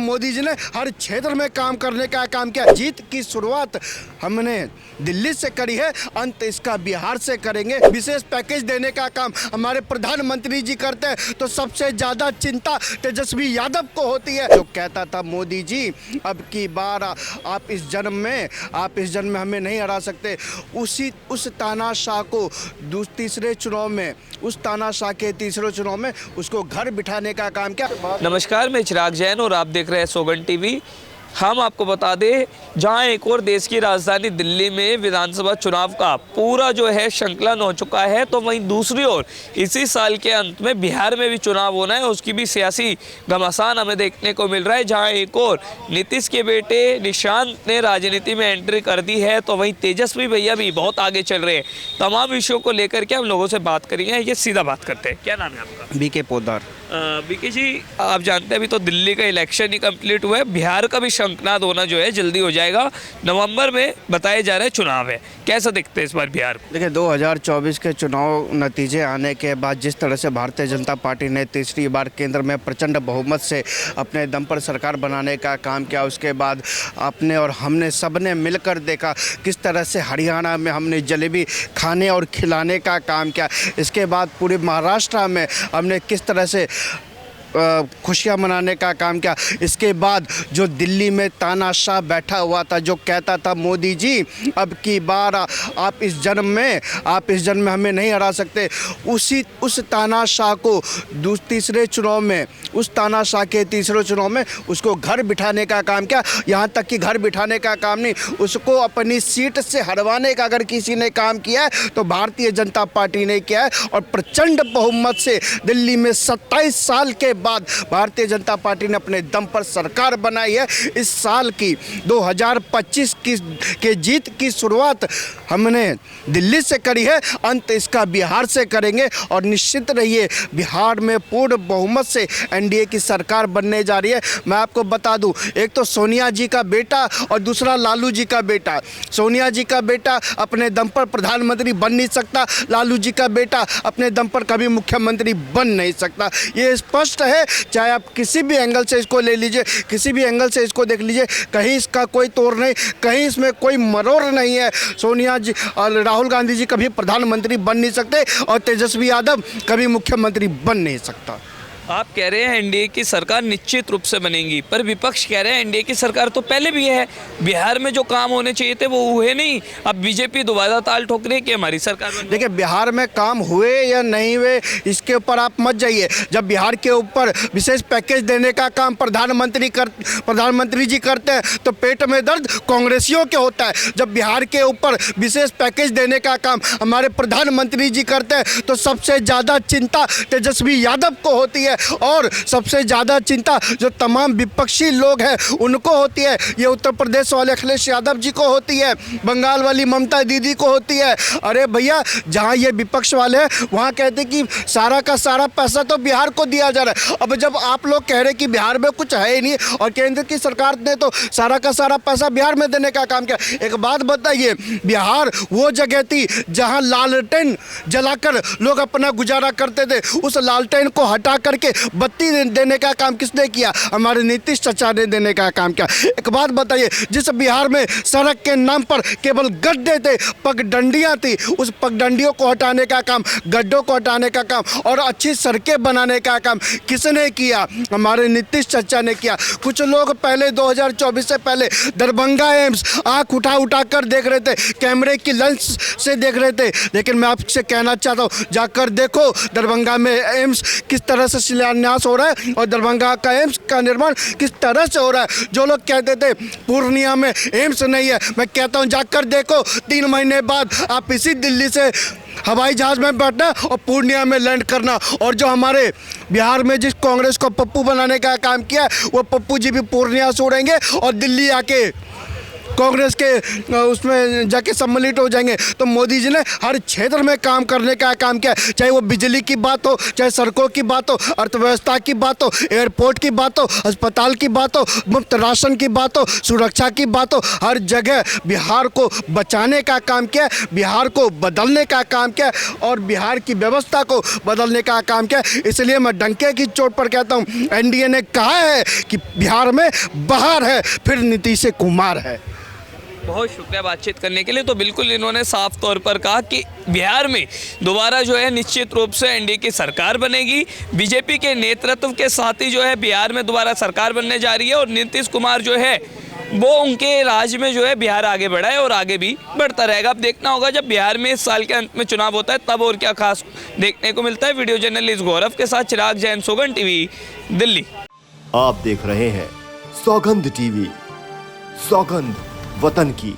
मोदी जी ने हर क्षेत्र में काम करने का काम किया। जीत की शुरुआत हमने दिल्ली से करी है, अंत इसका बिहार से करेंगे। विशेष पैकेज देने का काम हमारे प्रधानमंत्री जी करते हैं, तो सबसे ज़्यादा चिंता तेजस्वी यादव को होती है। जो कहता था मोदी जी अब की बार आप इस जन्म में हमें नहीं हरा सकते, उस तानाशाह को तीसरे चुनाव में, उस तानाशाह के तीसरे चुनाव में उसको घर बिठाने का काम किया। नमस्कार, मैं चिराग जैन और आप देख रहे हैं सोगन टीवी। हम आपको बता दें, जहां एक और देश की राजधानी दिल्ली में विधानसभा चुनाव का पूरा जो है संकलन हो चुका है, तो वहीं दूसरी ओर इसी साल के अंत में बिहार में भी चुनाव होना है, उसकी भी सियासी घमासान हमें देखने को मिल रहा है। जहां एक और नीतीश के बेटे निशांत ने राजनीति में एंट्री कर दी है, तो वहीं तेजस्वी भैया भी बहुत आगे चल रहे हैं। तमाम विषयों को लेकर के हम लोगों से बात करेंगे। ये सीधा बात करते हैं। क्या नाम है आपका? बीके पोद्दार। बीके जी, आप जानते हैं अभी तो दिल्ली का इलेक्शन ही कंप्लीट हुआ है, बिहार का भी शंखनाद होना जो है जल्दी हो जाएगा। नवंबर में बताए जा रहे चुनाव है, कैसा दिखते हैं इस बार बिहार को? देखिए, 2024 के चुनाव नतीजे आने के बाद जिस तरह से भारतीय जनता पार्टी ने तीसरी बार केंद्र में प्रचंड बहुमत से अपने दम पर सरकार बनाने का काम किया, उसके बाद आपने और हमने सबने मिलकर देखा किस तरह से हरियाणा में हमने जलेबी खाने और खिलाने का काम किया। इसके बाद पूरे महाराष्ट्र में हमने किस तरह से खुशियाँ मनाने का काम किया। इसके बाद जो दिल्ली में तानाशाह बैठा हुआ था, जो कहता था मोदी जी अब की बार आप इस जन्म में हमें नहीं हरा सकते, उस तानाशाह को तीसरे चुनाव में, उस तानाशाह के तीसरे चुनाव में उसको घर बिठाने का काम किया। यहाँ तक कि घर बिठाने का काम नहीं, उसको अपनी सीट से हटवाने का अगर किसी ने काम किया है तो भारतीय जनता पार्टी ने किया है। और प्रचंड बहुमत से दिल्ली में 27 साल के बाद भारतीय जनता पार्टी ने अपने दम पर सरकार बनाई है। इस साल की 2025 के जीत की शुरुआत हमने दिल्ली से करी है, अंत इसका बिहार से करेंगे। और निश्चित रहिए, बिहार में पूर्ण बहुमत से एनडीए की सरकार बनने जा रही है। मैं आपको बता दूं, एक तो सोनिया जी का बेटा और दूसरा लालू जी का बेटा। सोनिया जी का बेटा अपने दम पर प्रधानमंत्री बन नहीं सकता, लालू जी का बेटा अपने दम पर कभी मुख्यमंत्री बन नहीं सकता। ये स्पष्ट है, चाहे आप किसी भी एंगल से इसको ले लीजिए, किसी भी एंगल से इसको देख लीजिए, कहीं इसका कोई तोड़ नहीं, कहीं इसमें कोई मरोड़ नहीं है। सोनिया जी और राहुल गांधी जी कभी प्रधानमंत्री बन नहीं सकते और तेजस्वी यादव कभी मुख्यमंत्री बन नहीं सकता। आप कह रहे हैं एनडीए की सरकार निश्चित रूप से बनेगी, पर विपक्ष कह रहे हैं एनडीए की सरकार तो पहले भी है, बिहार में जो काम होने चाहिए थे वो हुए नहीं, अब बीजेपी दोबारा ताल ठोक रही है कि हमारी सरकार बन। देखिए, बिहार में काम हुए या नहीं हुए इसके ऊपर आप मत जाइए। जब बिहार के ऊपर विशेष पैकेज देने का काम प्रधानमंत्री जी करते हैं तो पेट में दर्द कांग्रेसियों के होता है। जब बिहार के ऊपर विशेष पैकेज देने का काम हमारे प्रधानमंत्री जी करते हैं तो सबसे ज़्यादा चिंता तेजस्वी यादव को होती है। और सबसे ज़्यादा चिंता जो तमाम विपक्षी लोग हैं उनको होती है। ये उत्तर प्रदेश वाले अखिलेश यादव जी को होती है, बंगाल वाली ममता दीदी को होती है। अरे भैया, जहाँ ये विपक्ष वाले हैं वहाँ कहते कि सारा का सारा पैसा तो बिहार को दिया जा रहा है। अब जब आप लोग कह रहे कि बिहार में कुछ है ही नहीं और केंद्र की सरकार ने तो सारा का सारा पैसा बिहार में देने का काम किया, एक बात बताइए, बिहार वो जगह थी जहाँ लालटेन जलाकर लोग अपना गुजारा करते थे, उस लालटेन को हटा करके बत्ती देने का काम किसने किया? हमारे नीतीश चाचा ने देने का काम किया। एक बात बताइए, जिस बिहार में सड़क के नाम पर केवल गड्ढे थे, पगडंडियां थी, उस पगडंडियों को हटाने का काम, गड्ढों को हटाने का काम और अच्छी सड़कें बनाने का काम किसने किया? हमारे नीतीश चाचा ने किया। कुछ लोग पहले 2024 से पहले दरभंगा एम्स आँख उठा कर देख रहे थे, कैमरे की लेंस से देख रहे थे, लेकिन मैं आपसे कहना चाहता हूँ, जाकर देखो दरभंगा में एम्स किस तरह से शिलान्यास हो रहा है और दरभंगा का एम्स का निर्माण किस तरह से हो रहा है। जो लोग कहते थे पूर्णिया में एम्स नहीं है, मैं कहता हूं जाकर देखो, 3 महीने बाद आप इसी दिल्ली से हवाई जहाज में बैठना और पूर्णिया में लैंड करना। और जो हमारे बिहार में जिस कांग्रेस को पप्पू बनाने का काम किया, वो पप्पू जी भी पूर्णिया से उड़ेंगे और दिल्ली आके कांग्रेस के उसमें जाके सम्मिलित हो जाएंगे। तो मोदी जी ने हर क्षेत्र में काम करने का काम किया, चाहे वो बिजली की बात हो, चाहे सड़कों की बात हो, अर्थव्यवस्था की बात हो, एयरपोर्ट की बात हो, अस्पताल की बात हो, मुफ्त राशन की बात हो, सुरक्षा की बात हो, हर जगह बिहार को बचाने का काम किया, बिहार को बदलने का काम किया और बिहार की व्यवस्था को बदलने का काम किया। इसलिए मैं डंके की चोट पर कहता हूँ, एनडीए ने कहा है कि बिहार में बाहर है, फिर नीतीश कुमार है। बहुत शुक्रिया बातचीत करने के लिए। तो बिल्कुल इन्होंने साफ तौर पर कहा कि बिहार में दोबारा जो है निश्चित रूप से एनडीए की सरकार बनेगी, बीजेपी के नेतृत्व के साथ ही जो है बिहार में दोबारा सरकार बनने जा रही है और नीतीश कुमार जो है वो उनके राज में जो है बिहार आगे बढ़ा है और आगे भी बढ़ता रहेगा। अब देखना होगा जब बिहार में इस साल के अंत में चुनाव होता है तब और क्या खास देखने को मिलता है। वीडियो जर्नलिस्ट गौरव के साथ चिराग जैन, सौगंध टीवी, दिल्ली। आप देख रहे हैं सौगंध टीवी, सौगंध वतन की।